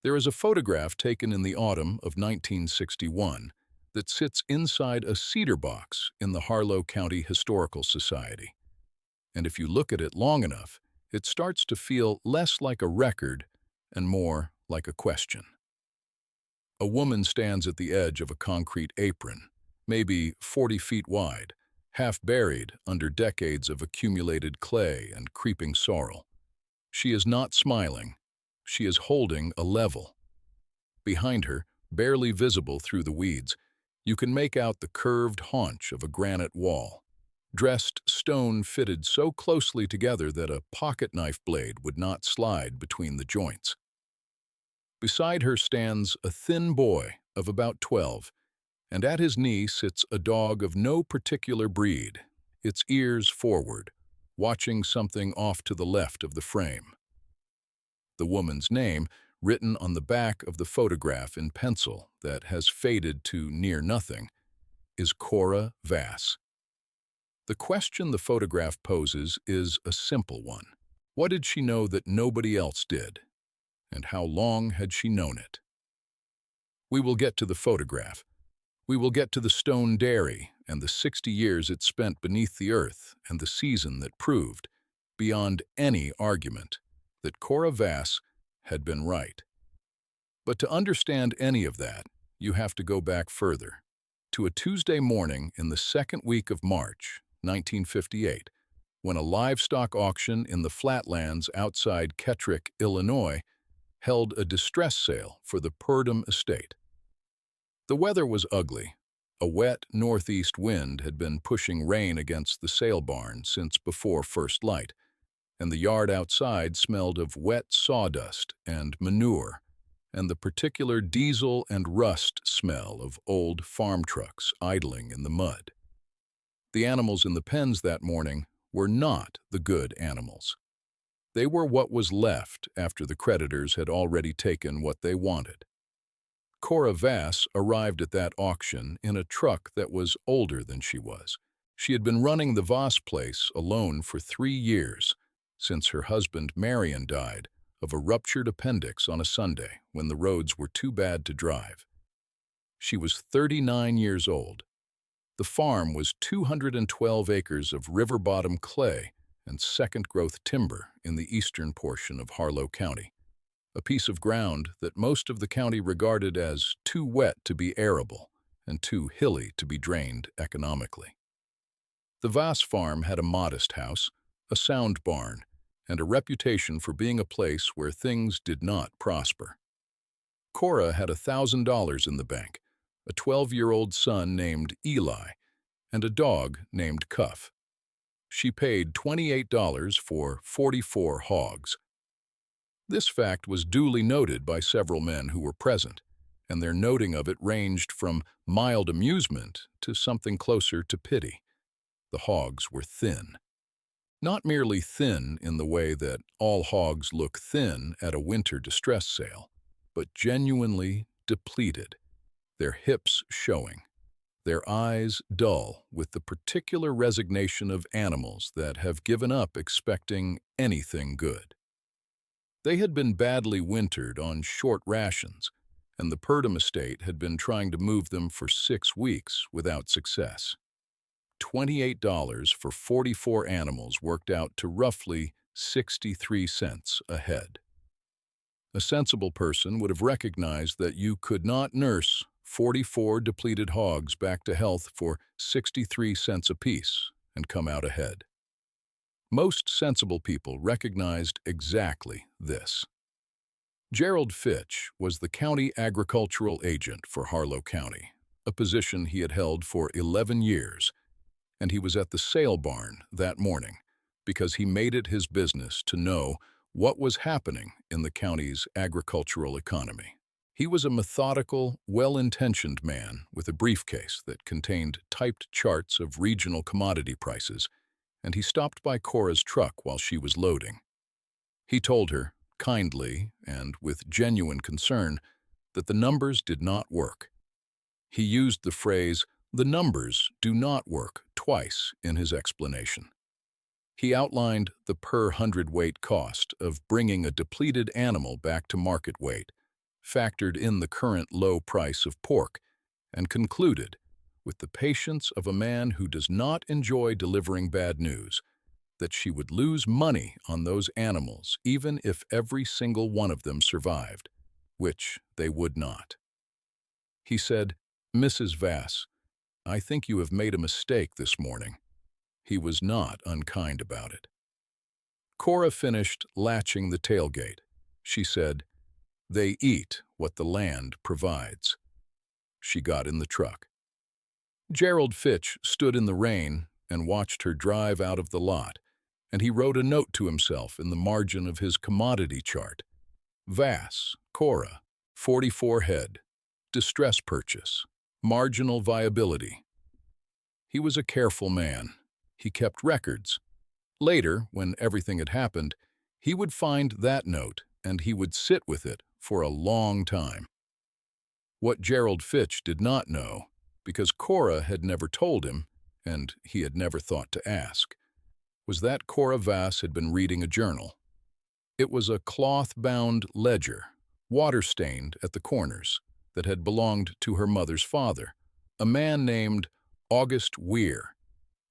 There is a photograph taken in the autumn of 1961 that sits inside a cedar box in the Harlow County Historical Society. And if you look at it long enough, it starts to feel less like a record and more like a question. A woman stands at the edge of a concrete apron, maybe 40 feet wide, half buried under decades of accumulated clay and creeping sorrel. She is not smiling. She is holding a level. Behind her, barely visible through the weeds, you can make out the curved haunch of a granite wall. Dressed stone fitted so closely together that a pocket knife blade would not slide between the joints. Beside her stands a thin boy of about 12, and at his knee sits a dog of no particular breed, its ears forward, watching something off to the left of the frame. The woman's name, written on the back of the photograph in pencil that has faded to near nothing, is Cora Vass. The question the photograph poses is a simple one. What did she know that nobody else did? And how long had she known it? We will get to the photograph. We will get to the stone dairy and the 60 years it spent beneath the earth and the season that proved, beyond any argument, that Cora Vass had been right. But to understand any of that, you have to go back further, to a Tuesday morning in the second week of March, 1958, when a livestock auction in the flatlands outside Kettrick, Illinois, held a distress sale for the Purdom estate. The weather was ugly. A wet northeast wind had been pushing rain against the sale barn since before first light, and the yard outside smelled of wet sawdust and manure, and the particular diesel and rust smell of old farm trucks idling in the mud. The animals in the pens that morning were not the good animals. They were what was left after the creditors had already taken what they wanted. Cora Vass arrived at that auction in a truck that was older than she was. She had been running the Voss place alone for 3 years, since her husband Marion died of a ruptured appendix on a Sunday when the roads were too bad to drive. She was 39 years old. The farm was 212 acres of river-bottom clay and second-growth timber in the eastern portion of Harlow County, a piece of ground that most of the county regarded as too wet to be arable and too hilly to be drained economically. The Vass farm had a modest house, a sound barn, and a reputation for being a place where things did not prosper. Cora had $1,000 in the bank, a 12-year-old son named Eli, and a dog named Cuff. She paid $28 for 44 hogs. This fact was duly noted by several men who were present, and their noting of it ranged from mild amusement to something closer to pity. The hogs were thin. Not merely thin in the way that all hogs look thin at a winter distress sale, but genuinely depleted, their hips showing, their eyes dull with the particular resignation of animals that have given up expecting anything good. They had been badly wintered on short rations, and the Purdom estate had been trying to move them for 6 weeks without success. $28 for 44 animals worked out to roughly 63 cents a head. A sensible person would have recognized that you could not nurse 44 depleted hogs back to health for 63 cents apiece and come out ahead. Most sensible people recognized exactly this. Gerald Fitch was the county agricultural agent for Harlow County, a position he had held for 11 years, and he was at the sale barn that morning because he made it his business to know what was happening in the county's agricultural economy. He was a methodical, well-intentioned man with a briefcase that contained typed charts of regional commodity prices, and he stopped by Cora's truck while she was loading. He told her, kindly and with genuine concern, that the numbers did not work. He used the phrase, "the numbers do not work," twice in his explanation. He outlined the per hundredweight cost of bringing a depleted animal back to market weight, factored in the current low price of pork, and concluded, with the patience of a man who does not enjoy delivering bad news, that she would lose money on those animals even if every single one of them survived, which they would not. He said, "Mrs. Vass, I think you have made a mistake this morning." He was not unkind about it. Cora finished latching the tailgate. She said, "They eat what the land provides." She got in the truck. Gerald Fitch stood in the rain and watched her drive out of the lot, and he wrote a note to himself in the margin of his commodity chart. Vass, Cora, 44 head, distress purchase, marginal viability. He was a careful man. He kept records. Later, when everything had happened, he would find that note and he would sit with it for a long time. What Gerald Fitch did not know, because Cora had never told him, and he had never thought to ask, was that Cora Vass had been reading a journal. It was a cloth-bound ledger, water-stained at the corners, that had belonged to her mother's father, a man named August Weir,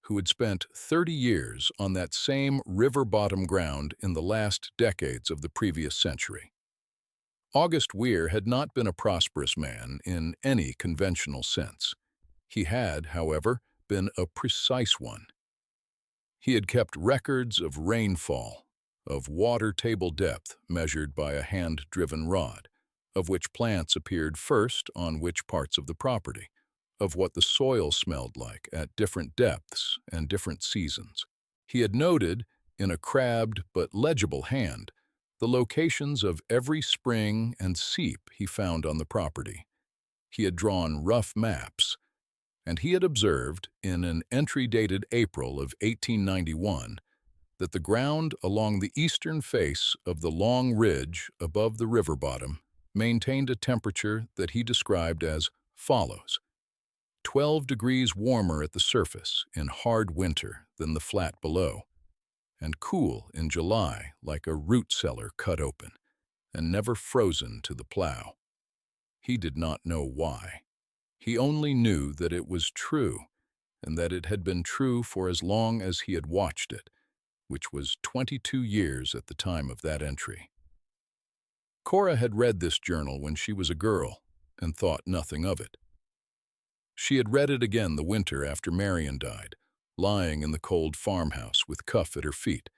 who had spent 30 years on that same river-bottom ground in the last decades of the previous century. August Weir had not been a prosperous man in any conventional sense. He had, however, been a precise one. He had kept records of rainfall, of water table depth measured by a hand-driven rod, of which plants appeared first on which parts of the property, of what the soil smelled like at different depths and different seasons. He had noted, in a crabbed but legible hand, the locations of every spring and seep he found on the property. He had drawn rough maps, and he had observed, in an entry dated April of 1891, that the ground along the eastern face of the long ridge above the river bottom maintained a temperature that he described as follows: 12 degrees warmer at the surface in hard winter than the flat below, and cool in July like a root cellar cut open, and never frozen to the plow. He did not know why. He only knew that it was true, and that it had been true for as long as he had watched it, which was 22 years at the time of that entry. Cora had read this journal when she was a girl and thought nothing of it. She had read it again the winter after Marion died, lying in the cold farmhouse with Cuff at her feet,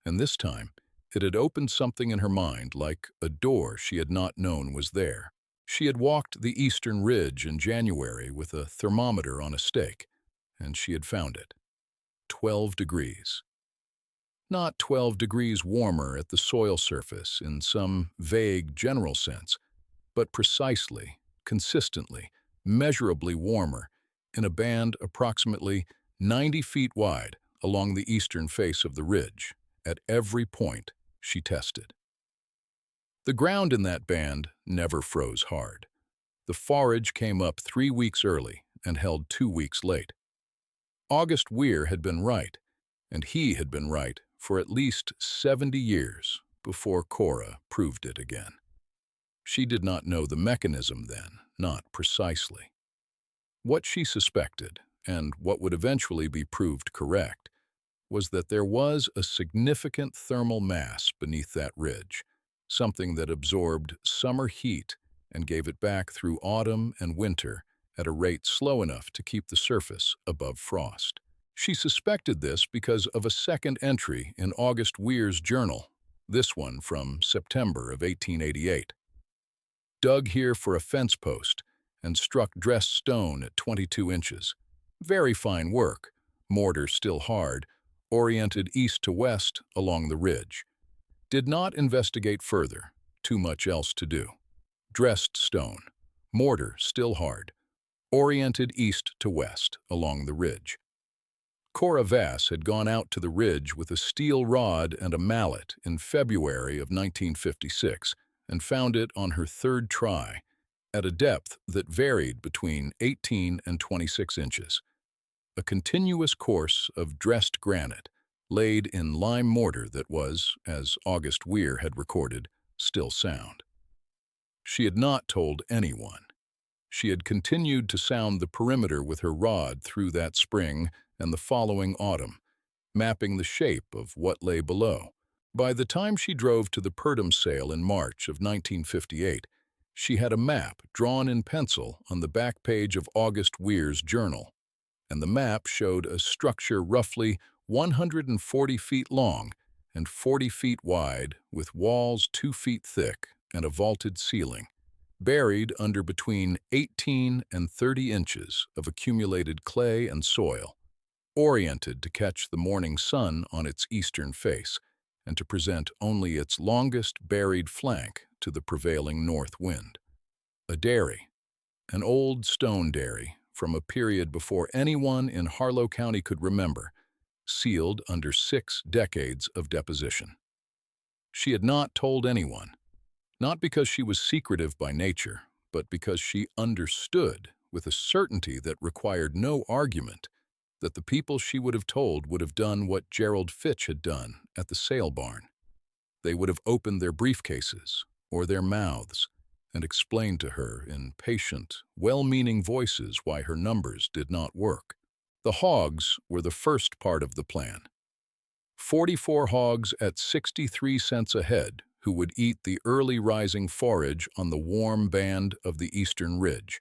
and this time it had opened something in her mind like a door she had not known was there. She had walked the eastern ridge in January with a thermometer on a stake, and she had found it. 12 degrees. Not 12 degrees warmer at the soil surface in some vague general sense, but precisely, consistently, measurably warmer in a band approximately 90 feet wide along the eastern face of the ridge, at every point she tested. The ground in that band never froze hard. The forage came up 3 weeks early and held 2 weeks late. August Weir had been right, and he had been right for at least 70 years before Cora proved it again. She did not know the mechanism then, not precisely. What she suspected, and what would eventually be proved correct, was that there was a significant thermal mass beneath that ridge, something that absorbed summer heat and gave it back through autumn and winter at a rate slow enough to keep the surface above frost. She suspected this because of a second entry in August Weir's journal, this one from September of 1888. Dug here for a fence post and struck dressed stone at 22 inches. Very fine work, mortar still hard, oriented east to west along the ridge. Did not investigate further, too much else to do. Dressed stone, mortar still hard, oriented east to west along the ridge. Cora Vass had gone out to the ridge with a steel rod and a mallet in February of 1956 and found it on her third try, at a depth that varied between 18 and 26 inches. A continuous course of dressed granite, laid in lime mortar that was, as August Weir had recorded, still sound. She had not told anyone. She had continued to sound the perimeter with her rod through that spring and the following autumn, mapping the shape of what lay below. By the time she drove to the Purdom sale in March of 1958, she had a map drawn in pencil on the back page of August Weir's journal, and the map showed a structure roughly 140 feet long and 40 feet wide, with walls 2 feet thick and a vaulted ceiling, buried under between 18 and 30 inches of accumulated clay and soil, oriented to catch the morning sun on its eastern face and to present only its longest buried flank to the prevailing north wind. A dairy, an old stone dairy from a period before anyone in Harlow County could remember, sealed under 6 decades of deposition. She had not told anyone, not because she was secretive by nature, but because she understood with a certainty that required no argument that the people she would have told would have done what Gerald Fitch had done at the sale barn. They would have opened their briefcases or their mouths and explained to her in patient, well-meaning voices why her numbers did not work. The hogs were the first part of the plan. 44 hogs at 63 cents a head who would eat the early rising forage on the warm band of the eastern ridge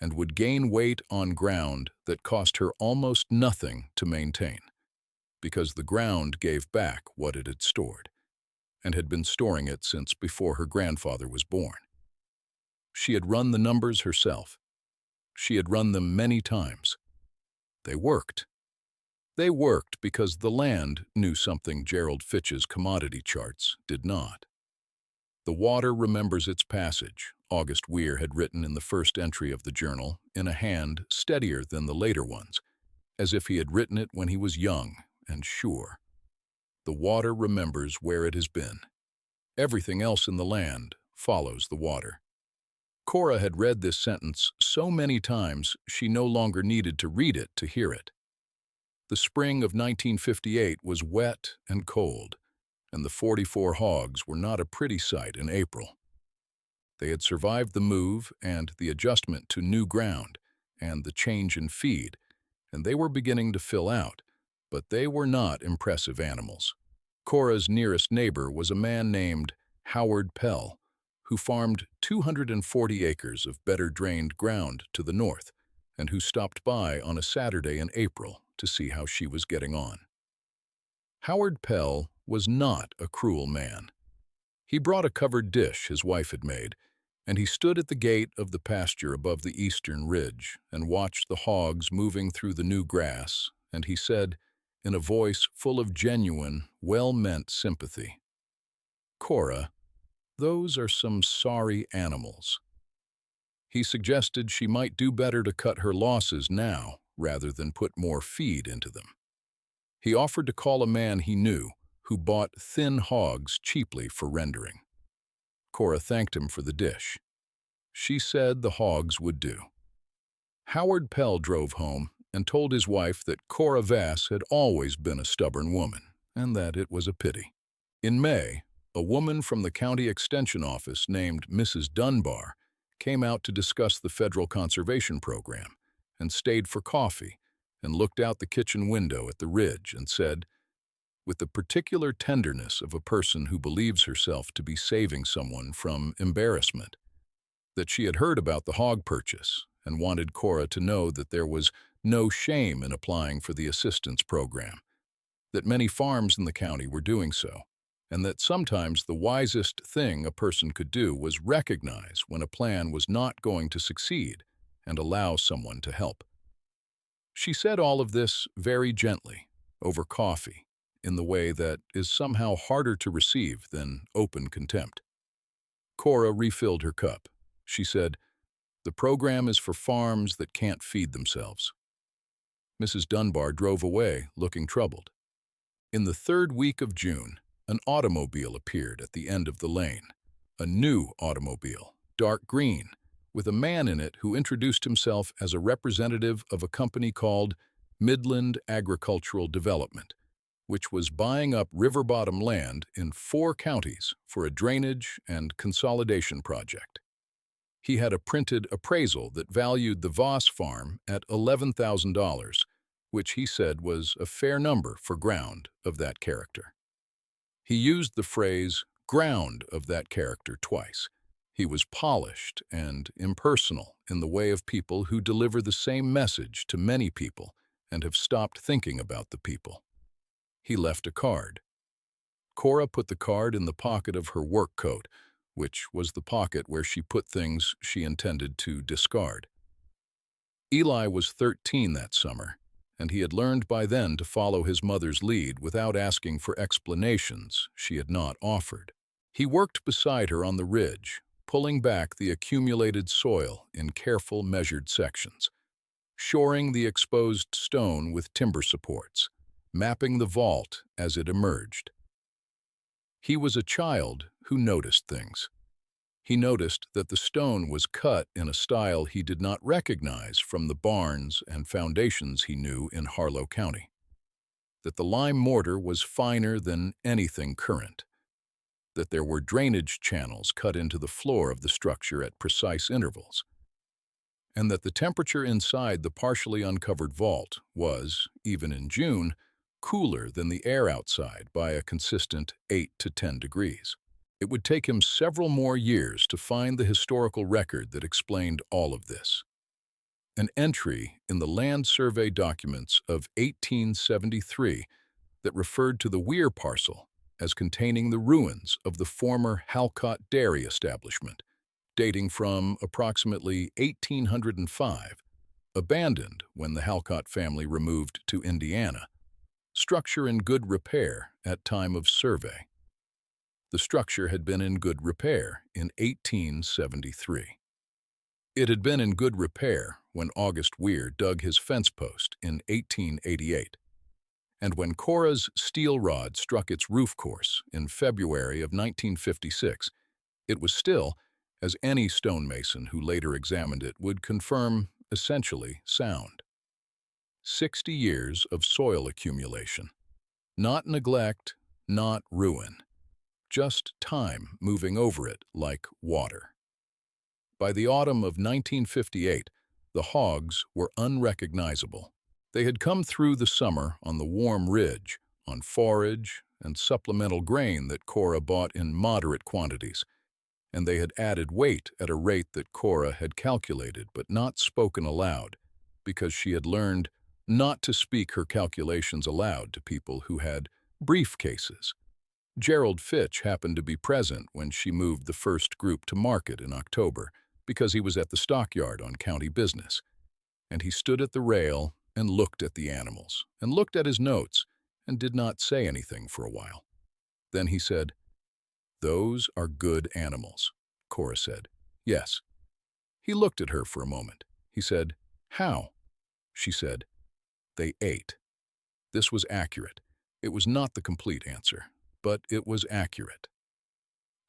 and would gain weight on ground that cost her almost nothing to maintain, because the ground gave back what it had stored, and had been storing it since before her grandfather was born. She had run the numbers herself. She had run them many times. They worked. They worked because the land knew something Gerald Fitch's commodity charts did not. The water remembers its passage, August Weir had written in the first entry of the journal, in a hand steadier than the later ones, as if he had written it when he was young and sure. The water remembers where it has been. Everything else in the land follows the water. Cora had read this sentence so many times she no longer needed to read it to hear it. The spring of 1958 was wet and cold, and the 44 hogs were not a pretty sight in April. They had survived the move and the adjustment to new ground and the change in feed, and they were beginning to fill out, but they were not impressive animals. Cora's nearest neighbor was a man named Howard Pell, who farmed 240 acres of better-drained ground to the north, and who stopped by on a Saturday in April to see how she was getting on. Howard Pell was not a cruel man. He brought a covered dish his wife had made, and he stood at the gate of the pasture above the eastern ridge and watched the hogs moving through the new grass, and he said, in a voice full of genuine, well-meant sympathy, "Cora, those are some sorry animals." He suggested she might do better to cut her losses now rather than put more feed into them. He offered to call a man he knew who bought thin hogs cheaply for rendering. Cora thanked him for the dish. She said the hogs would do. Howard Pell drove home and told his wife that Cora Vass had always been a stubborn woman, and that it was a pity. In May, a woman from the county extension office named Mrs. Dunbar came out to discuss the federal conservation program and stayed for coffee and looked out the kitchen window at the ridge and said, with the particular tenderness of a person who believes herself to be saving someone from embarrassment, that she had heard about the hog purchase and wanted Cora to know that there was no shame in applying for the assistance program, that many farms in the county were doing so, and that sometimes the wisest thing a person could do was recognize when a plan was not going to succeed and allow someone to help. She said all of this very gently, over coffee, in the way that is somehow harder to receive than open contempt. Cora refilled her cup. She said, "The program is for farms that can't feed themselves." Mrs. Dunbar drove away, looking troubled. In the third week of June, an automobile appeared at the end of the lane. A new automobile, dark green, with a man in it who introduced himself as a representative of a company called Midland Agricultural Development, which was buying up river-bottom land in 4 counties for a drainage and consolidation project. He had a printed appraisal that valued the Voss farm at $11,000, which he said was a fair number for ground of that character. He used the phrase ground of that character twice. He was polished and impersonal in the way of people who deliver the same message to many people and have stopped thinking about the people. He left a card. Cora put the card in the pocket of her work coat, which was the pocket where she put things she intended to discard. Eli was 13 that summer, and he had learned by then to follow his mother's lead without asking for explanations she had not offered. He worked beside her on the ridge, pulling back the accumulated soil in careful, measured sections, shoring the exposed stone with timber supports, mapping the vault as it emerged. He was a child who noticed things. He noticed that the stone was cut in a style he did not recognize from the barns and foundations he knew in Harlow County, that the lime mortar was finer than anything current, that there were drainage channels cut into the floor of the structure at precise intervals, and that the temperature inside the partially uncovered vault was, even in June, cooler than the air outside by a consistent 8 to 10 degrees. It would take him several more years to find the historical record that explained all of this. An entry in the land survey documents of 1873 that referred to the Weir parcel as containing the ruins of the former Halcott dairy establishment, dating from approximately 1805, abandoned when the Halcott family removed to Indiana. Structure in good repair at time of survey. The structure had been in good repair in 1873. It had been in good repair when August Weir dug his fence post in 1888, and when Cora's steel rod struck its roof course in February of 1956, it was still, as any stonemason who later examined it would confirm, essentially sound. 60 years of soil accumulation. Not neglect, not ruin. Just time moving over it like water. By the autumn of 1958, the Hogs were unrecognizable. They had come through the summer on the warm ridge, on forage and supplemental grain that Cora bought in moderate quantities, and they had added weight at a rate that Cora had calculated but not spoken aloud, because she had learned not to speak her calculations aloud to people who had briefcases. Gerald Fitch happened to be present when she moved the first group to market in October because he was at the stockyard on county business, and he stood at the rail and looked at the animals and looked at his notes and did not say anything for a while. Then he said, "Those are good animals," Cora said. "Yes." He looked at her for a moment. He said, "How?" She said, "They ate." This was accurate. It was not the complete answer, but it was accurate.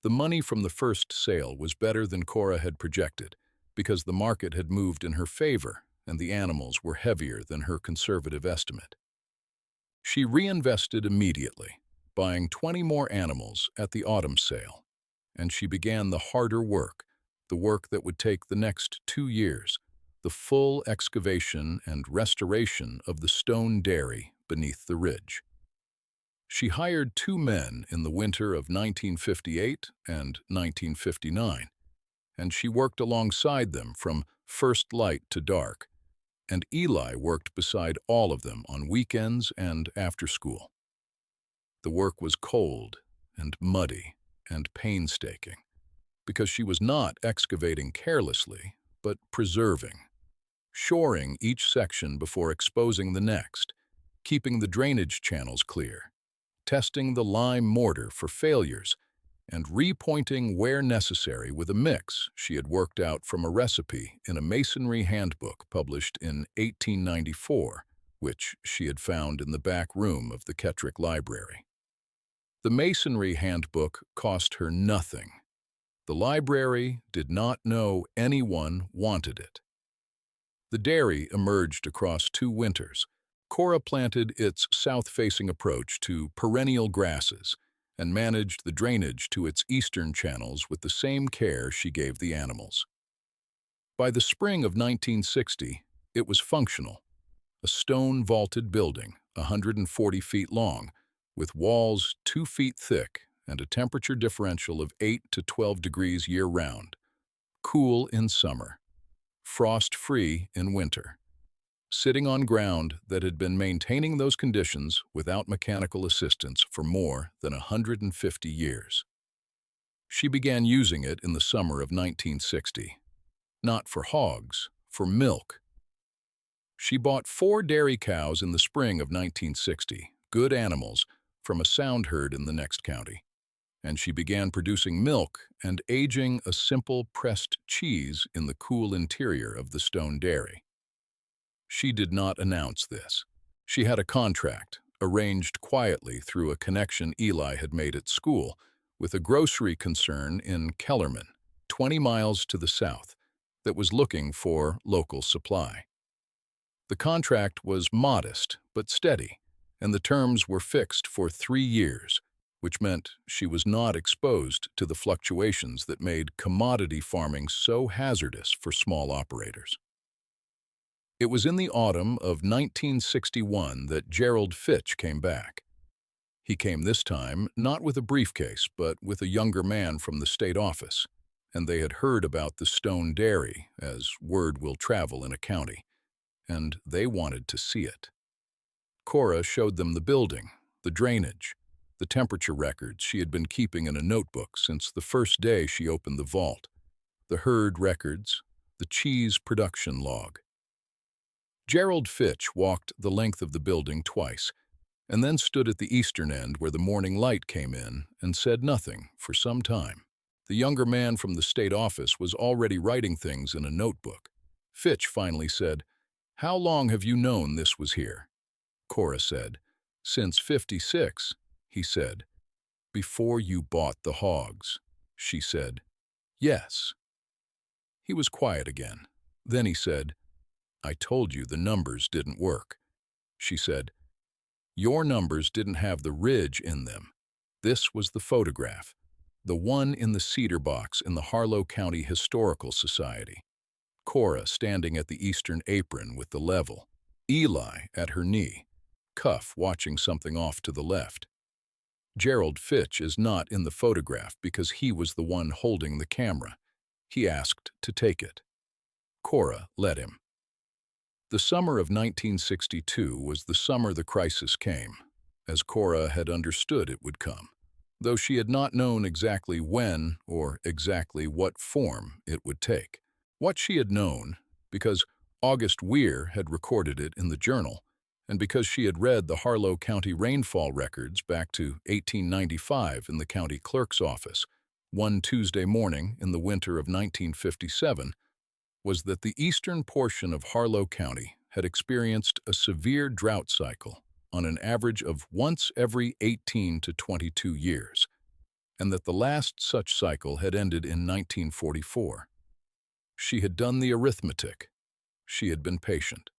The money from the first sale was better than Cora had projected because the market had moved in her favor and the animals were heavier than her conservative estimate. She reinvested immediately, buying 20 more animals at the autumn sale, and she began the harder work, the work that would take the next 2 years, the full excavation and restoration of the stone dairy beneath the ridge. She hired 2 men in the winter of 1958 and 1959, and she worked alongside them from first light to dark, and Eli worked beside all of them on weekends and after school. The work was cold and muddy and painstaking, because she was not excavating carelessly, but preserving, shoring each section before exposing the next, keeping the drainage channels clear, testing the lime mortar for failures, and repointing where necessary with a mix she had worked out from a recipe in a masonry handbook published in 1894, which she had found in the back room of the Kettrick Library. The masonry handbook cost her nothing. The library did not know anyone wanted it. The dairy emerged across 2 winters. Cora planted its south-facing approach to perennial grasses and managed the drainage to its eastern channels with the same care she gave the animals. By the spring of 1960, it was functional, a stone-vaulted building, 140 feet long, with walls 2 feet thick and a temperature differential of 8 to 12 degrees year-round, cool in summer, frost-free in winter, sitting on ground that had been maintaining those conditions without mechanical assistance for more than 150 years. She began using it in the summer of 1960, not for hogs, for milk. She bought 4 dairy cows in the spring of 1960, good animals, from a sound herd in the next county, and she began producing milk and aging a simple pressed cheese in the cool interior of the stone dairy. She did not announce this. She had a contract, arranged quietly through a connection Eli had made at school, with a grocery concern in Kellerman, 20 miles to the south, that was looking for local supply. The contract was modest but steady, and the terms were fixed for 3 years, which meant she was not exposed to the fluctuations that made commodity farming so hazardous for small operators. It was in the autumn of 1961 that Gerald Fitch came back. He came this time not with a briefcase, but with a younger man from the state office, and they had heard about the stone dairy, as word will travel in a county, and they wanted to see it. Cora showed them the building, the drainage, the temperature records she had been keeping in a notebook since the first day she opened the vault, the herd records, the cheese production log. Gerald Fitch walked the length of the building twice, and then stood at the eastern end where the morning light came in and said nothing for some time. The younger man from the state office was already writing things in a notebook. Fitch finally said, "How long have you known this was here?" Cora said, "Since '56, he said. "Before you bought the hogs," she said. "Yes." He was quiet again. Then he said, "I told you the numbers didn't work." She said, "Your numbers didn't have the ridge in them. This was the photograph, the one in the cedar box in the Harlow County Historical Society. Cora standing at the eastern apron with the level, Eli at her knee, Cuff watching something off to the left. Gerald Fitch is not in the photograph because he was the one holding the camera. He asked to take it. Cora let him. The summer of 1962 was the summer the crisis came, as Cora had understood it would come, though she had not known exactly when or exactly what form it would take. What she had known, because August Weir had recorded it in the journal, and because she had read the Harlow County rainfall records back to 1895 in the county clerk's office, one Tuesday morning in the winter of 1957, was that the eastern portion of Harlow County had experienced a severe drought cycle on an average of once every 18 to 22 years, and that the last such cycle had ended in 1944. She had done the arithmetic. She had been patient.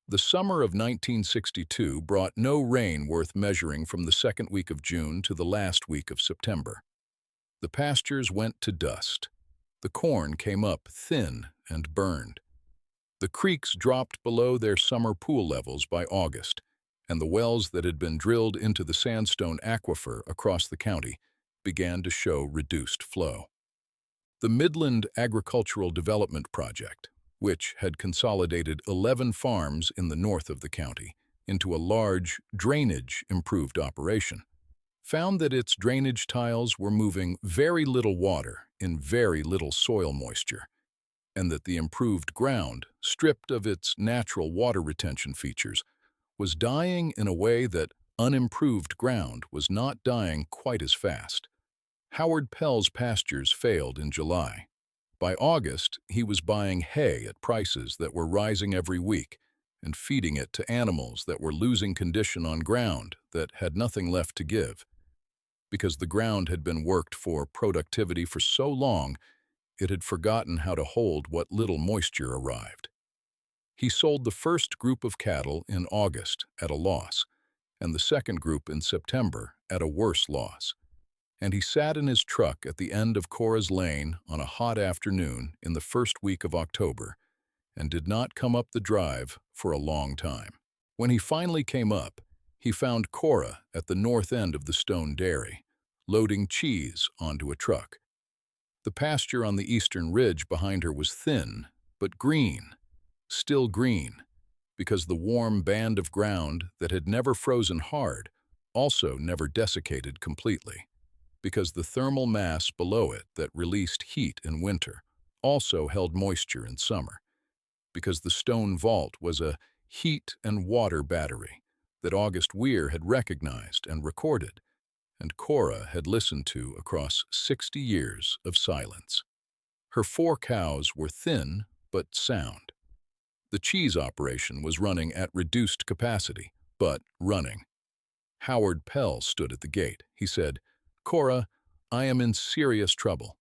The summer of 1962 brought no rain worth measuring from the second week of June to the last week of September. The pastures went to dust. The corn came up thin and burned. The creeks dropped below their summer pool levels by August, and the wells that had been drilled into the sandstone aquifer across the county began to show reduced flow. The Midland Agricultural Development Project, which had consolidated 11 farms in the north of the county into a large drainage-improved operation, found that its drainage tiles were moving very little water in very little soil moisture, and that the improved ground, stripped of its natural water retention features, was dying in a way that unimproved ground was not dying quite as fast. Howard Pell's pastures failed in July. By August, he was buying hay at prices that were rising every week and feeding it to animals that were losing condition on ground that had nothing left to give. Because the ground had been worked for productivity for so long, it had forgotten how to hold what little moisture arrived. He sold the first group of cattle in August at a loss, and the second group in September at a worse loss. and he sat in his truck at the end of Cora's Lane on a hot afternoon in the first week of October and did not come up the drive for a long time. When he finally came up, he found Cora at the north end of the stone dairy, loading cheese onto a truck. The pasture on the eastern ridge behind her was thin, but green, still green, because the warm band of ground that had never frozen hard also never desiccated completely, because the thermal mass below it that released heat in winter also held moisture in summer, because the stone vault was a heat and water battery that August Weir had recognized and recorded, and Cora had listened to across 60 years of silence. Her 4 cows were thin but sound. The cheese operation was running at reduced capacity, but running. Howard Pell stood at the gate. He said, "Cora, I am in serious trouble."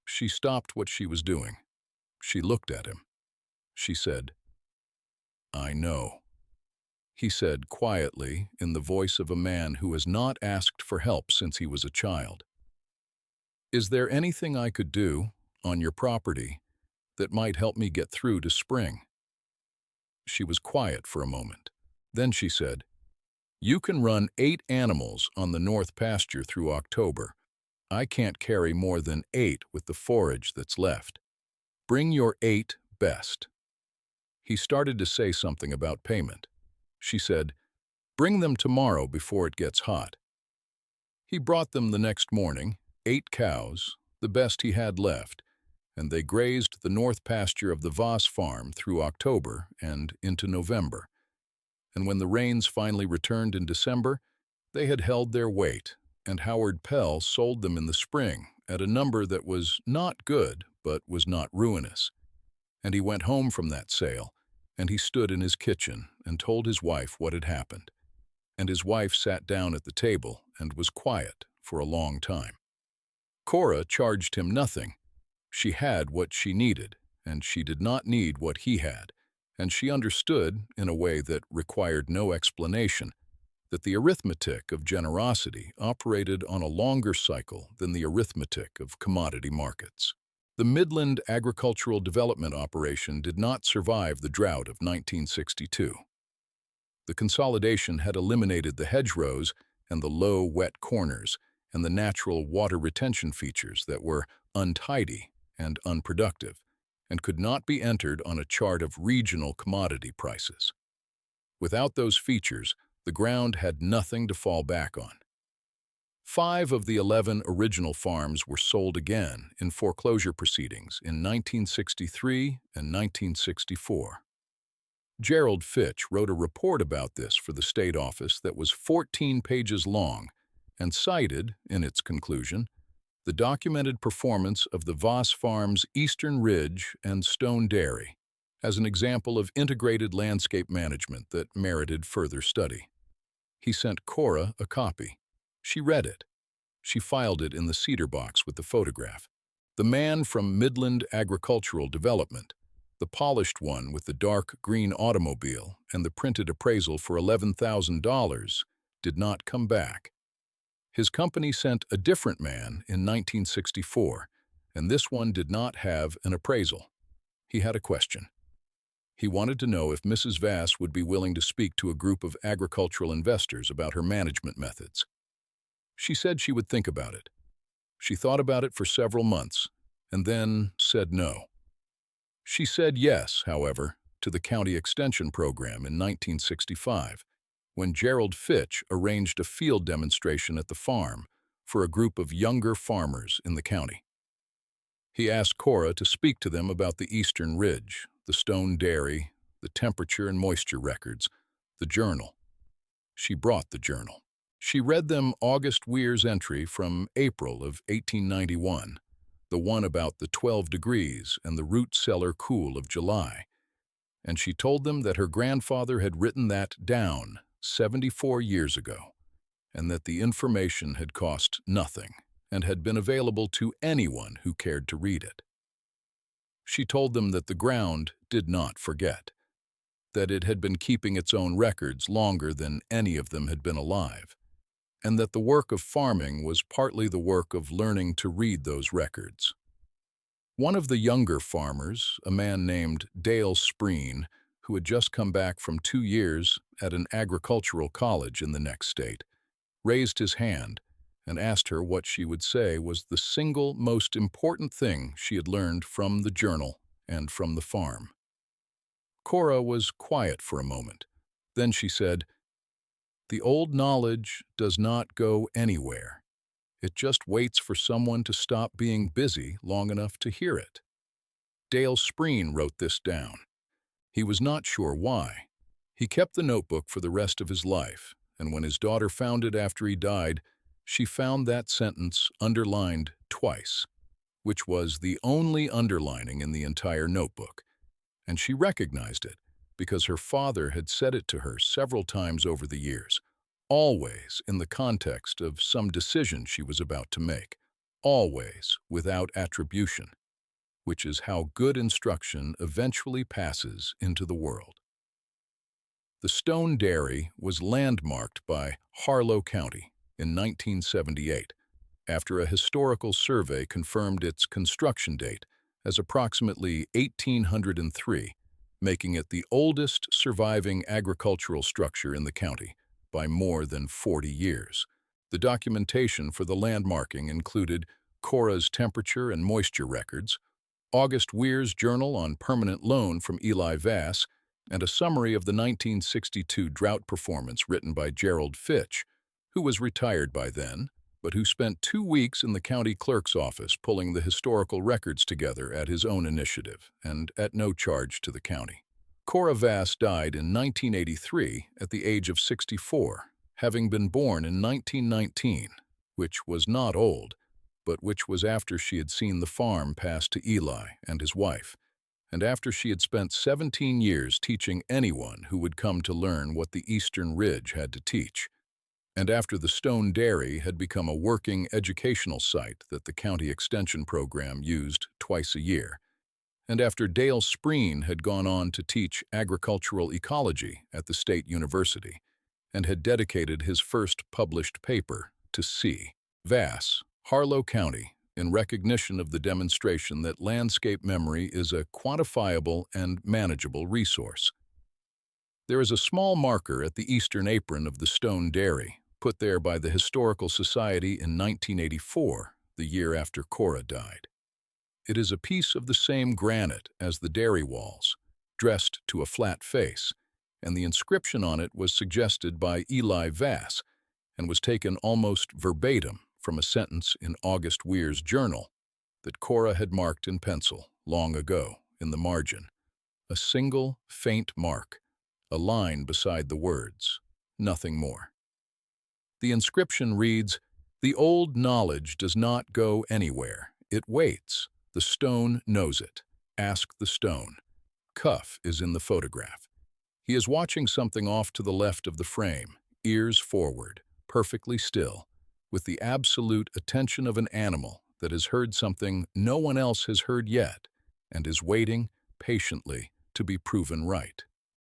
She stopped what she was doing. She looked at him. She said, "I know." He said quietly, in the voice of a man who has not asked for help since he was a child, "Is there anything I could do, on your property, that might help me get through to spring?" She was quiet for a moment. Then she said, "You can run 8 animals on the north pasture through October. I can't carry more than 8 with the forage that's left. Bring your 8 best." He started to say something about payment. She said, "Bring them tomorrow before it gets hot." He brought them the next morning, 8 cows, the best he had left, and they grazed the north pasture of the Voss farm through October and into November. And when the rains finally returned in December, they had held their weight, and Howard Pell sold them in the spring at a number that was not good but was not ruinous. And he went home from that sale, and he stood in his kitchen and told his wife what had happened. And his wife sat down at the table and was quiet for a long time. Cora charged him nothing. She had what she needed, and she did not need what he had, and she understood, in a way that required no explanation, that the arithmetic of generosity operated on a longer cycle than the arithmetic of commodity markets. The Midland Agricultural Development Operation did not survive the drought of 1962. The consolidation had eliminated the hedgerows and the low, wet corners and the natural water retention features that were untidy and unproductive and could not be entered on a chart of regional commodity prices. Without those features, the ground had nothing to fall back on. 5 of the 11 original farms were sold again in foreclosure proceedings in 1963 and 1964. Gerald Fitch wrote a report about this for the state office that was 14 pages long and cited, in its conclusion, the documented performance of the Voss Farms Eastern Ridge and Stone Dairy as an example of integrated landscape management that merited further study. He sent Cora a copy. She read it. She filed it in the cedar box with the photograph. The man from Midland Agricultural Development, the polished one with the dark green automobile and the printed appraisal for $11,000, did not come back. His company sent a different man in 1964, and this one did not have an appraisal. He had a question. He wanted to know if Mrs. Vass would be willing to speak to a group of agricultural investors about her management methods. She said she would think about it. She thought about it for several months, and then said no. She said yes, however, to the county extension program in 1965, when Gerald Fitch arranged a field demonstration at the farm for a group of younger farmers in the county. He asked Cora to speak to them about the Eastern Ridge, the Stone Dairy, the temperature and moisture records, the journal. She brought the journal. She read them August Weir's entry from April of 1891, the one about the 12 degrees and the root cellar cool of July, and she told them that her grandfather had written that down 74 years ago, and that the information had cost nothing and had been available to anyone who cared to read it. She told them that the ground did not forget, that it had been keeping its own records longer than any of them had been alive, and that the work of farming was partly the work of learning to read those records. One of the younger farmers, a man named Dale Spreen, who had just come back from 2 years at an agricultural college in the next state, raised his hand and asked her what she would say was the single most important thing she had learned from the journal and from the farm. Cora was quiet for a moment. Then she said, "The old knowledge does not go anywhere. It just waits for someone to stop being busy long enough to hear it." Dale Spreen wrote this down. He was not sure why. He kept the notebook for the rest of his life, and when his daughter found it after he died, she found that sentence underlined twice, which was the only underlining in the entire notebook. And she recognized it because her father had said it to her several times over the years, always in the context of some decision she was about to make, always without attribution, which is how good instruction eventually passes into the world. The Stone Dairy was landmarked by Harlow County in 1978, after a historical survey confirmed its construction date as approximately 1803, making it the oldest surviving agricultural structure in the county by more than 40 years. The documentation for the landmarking included Cora's temperature and moisture records, August Weir's journal on permanent loan from Eli Vass, and a summary of the 1962 drought performance written by Gerald Fitch, who was retired by then, but who spent 2 weeks in the county clerk's office pulling the historical records together at his own initiative and at no charge to the county. Cora Vass died in 1983 at the age of 64, having been born in 1919, which was not old, but which was after she had seen the farm pass to Eli and his wife, and after she had spent 17 years teaching anyone who would come to learn what the Eastern Ridge had to teach, and after the Stone Dairy had become a working educational site that the county extension program used twice a year, and after Dale Spreen had gone on to teach agricultural ecology at the State University and had dedicated his first published paper to C. Vass, Harlow County, in recognition of the demonstration that landscape memory is a quantifiable and manageable resource. There is a small marker at the eastern apron of the Stone Dairy, put there by the Historical Society in 1984, the year after Cora died. It is a piece of the same granite as the dairy walls, dressed to a flat face, and the inscription on it was suggested by Eli Vass and was taken almost verbatim from a sentence in August Weir's journal that Cora had marked in pencil long ago in the margin. A single, faint mark, a line beside the words, nothing more. The inscription reads, "The old knowledge does not go anywhere. It waits. The stone knows it. Ask the stone." Cuff is in the photograph. He is watching something off to the left of the frame, ears forward, perfectly still, with the absolute attention of an animal that has heard something no one else has heard yet and is waiting patiently to be proven right.